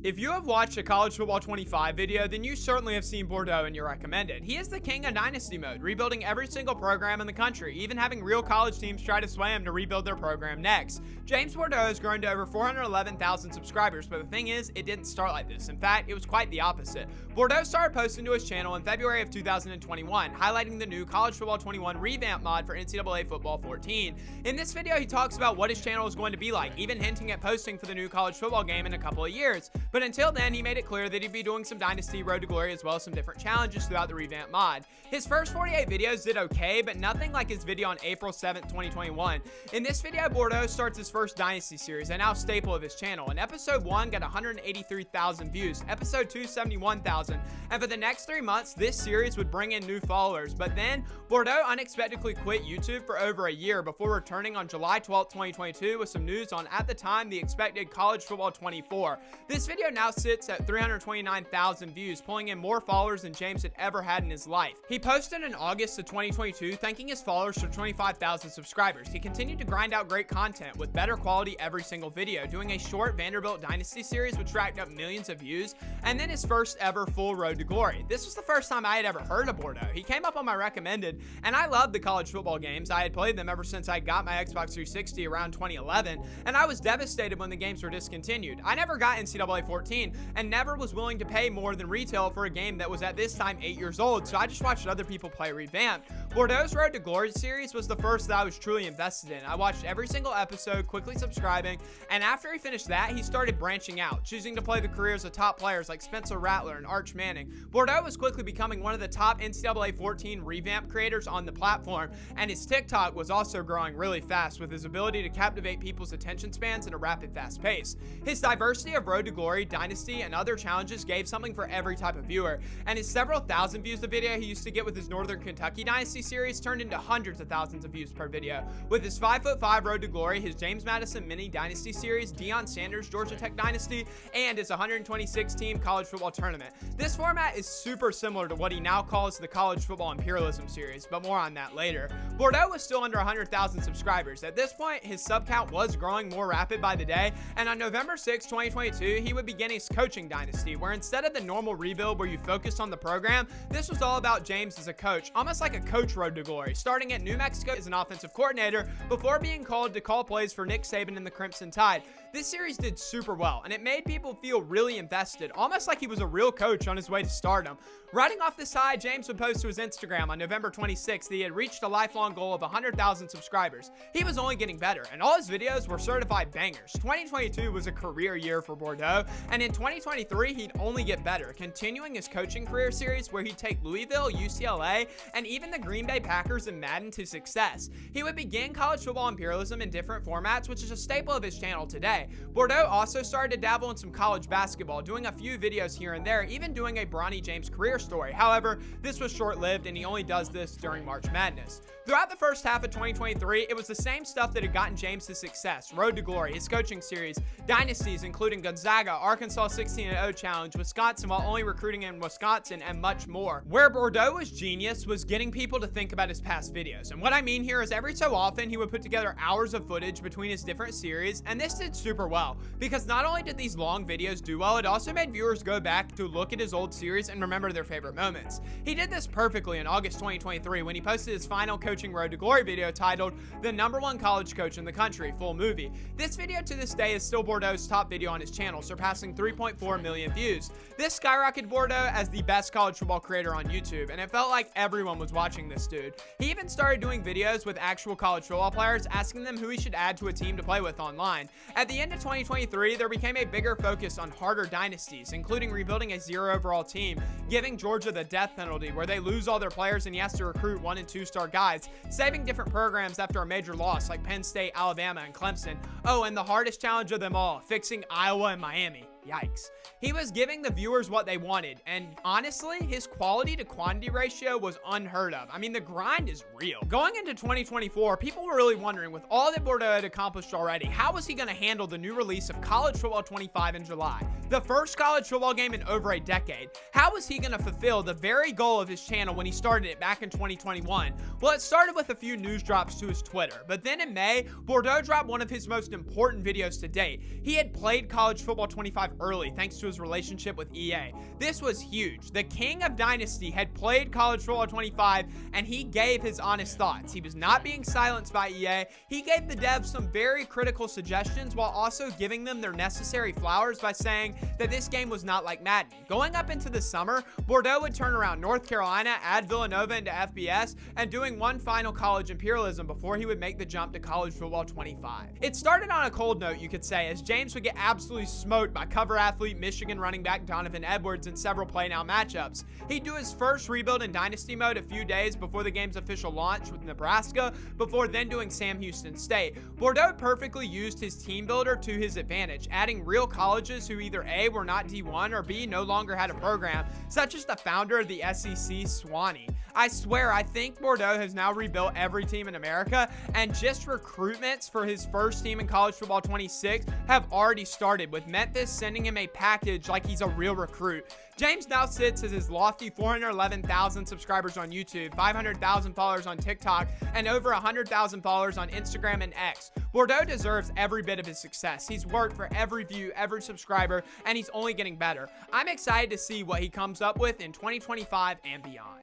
If you have watched a College Football 25 video, then you certainly have seen Bordeaux in your recommended. He is the king of Dynasty mode, rebuilding every single program in the country, even having real college teams try to sway him to rebuild their program next. James Bordeaux has grown to over 411,000 subscribers, but the thing is, it didn't start like this. In fact, it was quite the opposite. Bordeaux started posting to his channel in February of 2021, highlighting the new College Football 21 revamp mod for NCAA Football 14. In this video, he talks about what his channel is going to be like, even hinting at posting for the new college football game in a couple of years. But until then, he made it clear that he'd be doing some Dynasty, Road to Glory, as well as some different challenges throughout the revamp mod. His first 48 videos did okay, but nothing like his video on April 7th, 2021. In this video, Bordeaux starts his first Dynasty series, a now staple of his channel. And episode 1 got 183,000 views, episode 2 71,000, and for the next 3 months, this series would bring in new followers. But then, Bordeaux unexpectedly quit YouTube for over a year before returning on July 12th, 2022 with some news on, at the time, the expected College Football 24. This video now sits at 329,000 views, pulling in more followers than James had ever had in his life. He posted in August of 2022 thanking his followers for 25,000 subscribers. He continued to grind out great content with better quality every single video, doing a short Vanderbilt Dynasty series which racked up millions of views, and then his first ever full Road to Glory. This was the first time I had ever heard of Bordeaux. He came up on my recommended, and I loved the college football games. I had played them ever since I got my Xbox 360 around 2011, and I was devastated when the games were discontinued. I never got NCAA 14 and never was willing to pay more than retail for a game that was at this time 8 years old, so I just watched other people play revamped. Bordeaux's Road to Glory series was the first that I was truly invested in. I watched every single episode, quickly subscribing, and after he finished that, he started branching out, choosing to play the careers of top players like Spencer Rattler and Arch Manning. Bordeaux was quickly becoming one of the top NCAA 14 revamp creators on the platform, and his TikTok was also growing really fast with his ability to captivate people's attention spans at a rapid, fast pace. His diversity of Road to Glory, Dynasty, and other challenges gave something for every type of viewer, and his several thousand views a video he used to get with his Northern Kentucky Dynasty series turned into hundreds of thousands of views per video. With his 5'5" Road to Glory, his James Madison Mini Dynasty series, Deion Sanders Georgia Tech Dynasty, and his 126 team college football tournament. This format is super similar to what he now calls the College Football Imperialism series, but more on that later. Bordeaux was still under 100,000 subscribers. At this point, his sub count was growing more rapid by the day, and on November 6, 2022, he would begin his coaching dynasty, where instead of the normal rebuild where you focus on the program, this was all about James as a coach, almost like a coach Road to Glory, starting at New Mexico as an offensive coordinator before being called to call plays for Nick Saban and the Crimson Tide. This series did super well, and it made people feel really invested, almost like he was a real coach on his way to stardom. Riding off the side, James would post to his Instagram on November 26th that he had reached a lifelong goal of 100,000 subscribers. He was only getting better, and all his videos were certified bangers. 2022 was a career year for Bordeaux, and in 2023, he'd only get better, continuing his coaching career series where he'd take Louisville, UCLA, and even the Green Bay Packers and Madden to success. He would begin college football imperialism in different formats, which is a staple of his channel today. Bordeaux also started to dabble in some college basketball, doing a few videos here and there, even doing a Bronny James career story. However, this was short-lived, and he only does this during March Madness. Throughout the first half of 2023, it was the same stuff that had gotten James to success: Road to Glory, his coaching series, dynasties including Gonzaga, Arkansas 16-0 Challenge, Wisconsin while only recruiting in Wisconsin, and much more. Where Bordeaux was genius was getting people to think about his past videos, and what I mean here is every so often he would put together hours of footage between his different series, and this did super well, because not only did these long videos do well, it also made viewers go back to look at his old series and remember their favorite moments. He did this perfectly in August 2023 when he posted his final coaching Road to Glory video titled "The #1 College Coach in the Country, Full Movie." This video to this day is still Bordeaux's top video on his channel, surpassing 3.4 million views. This skyrocketed Bordeaux as the best college football creator on YouTube, and it felt like everyone was watching this dude. He even started doing videos with actual college football players, asking them who he should add to a team to play with online. At the end of 2023, there became a bigger focus on harder dynasties, including rebuilding a 0 overall team, giving Georgia the death penalty where they lose all their players and he has to recruit 1- and 2-star guys, saving different programs after a major loss like Penn State, Alabama, and Clemson. Oh, and the hardest challenge of them all, fixing Iowa and Miami. Yikes. He was giving the viewers what they wanted, and honestly, his quality to quantity ratio was unheard of. I mean, the grind is real. Going into 2024, people were really wondering, with all that Bordeaux had accomplished already, how was he going to handle the new release of College Football 25 in July? The first college football game in over a decade. How was he going to fulfill the very goal of his channel when he started it back in 2021? Well, it started with a few news drops to his Twitter, but then in May, Bordeaux dropped one of his most important videos to date. He had played College Football 25 early thanks to his relationship with EA. This was huge. The king of Dynasty had played College Football 25, and he gave his honest thoughts. He was not being silenced by EA. He gave the devs some very critical suggestions while also giving them their necessary flowers by saying that this game was not like Madden. Going up into the summer, Bordeaux would turn around North Carolina, add Villanova into FBS, and doing one final college imperialism before he would make the jump to College Football 25. It started on a cold note, you could say, as James would get absolutely smoked by cover athlete Michigan running back Donovan Edwards in several play now matchups. He'd do his first rebuild in Dynasty mode a few days before the game's official launch with Nebraska, before then doing Sam Houston State. Bordeaux perfectly used his team builder to his advantage, adding real colleges who either A, were not D1, or B, no longer had a program, such as the founder of the SEC, Swanee. I swear, I think Bordeaux has now rebuilt every team in America, and just recruitments for his first team in College Football 26 have already started, with Memphis sending him a package like he's a real recruit. James now sits as his lofty 411,000 subscribers on YouTube, 500,000 followers on TikTok, and over 100,000 followers on Instagram and X. Bordeaux deserves every bit of his success. He's worked for every view, every subscriber, and he's only getting better. I'm excited to see what he comes up with in 2025 and beyond.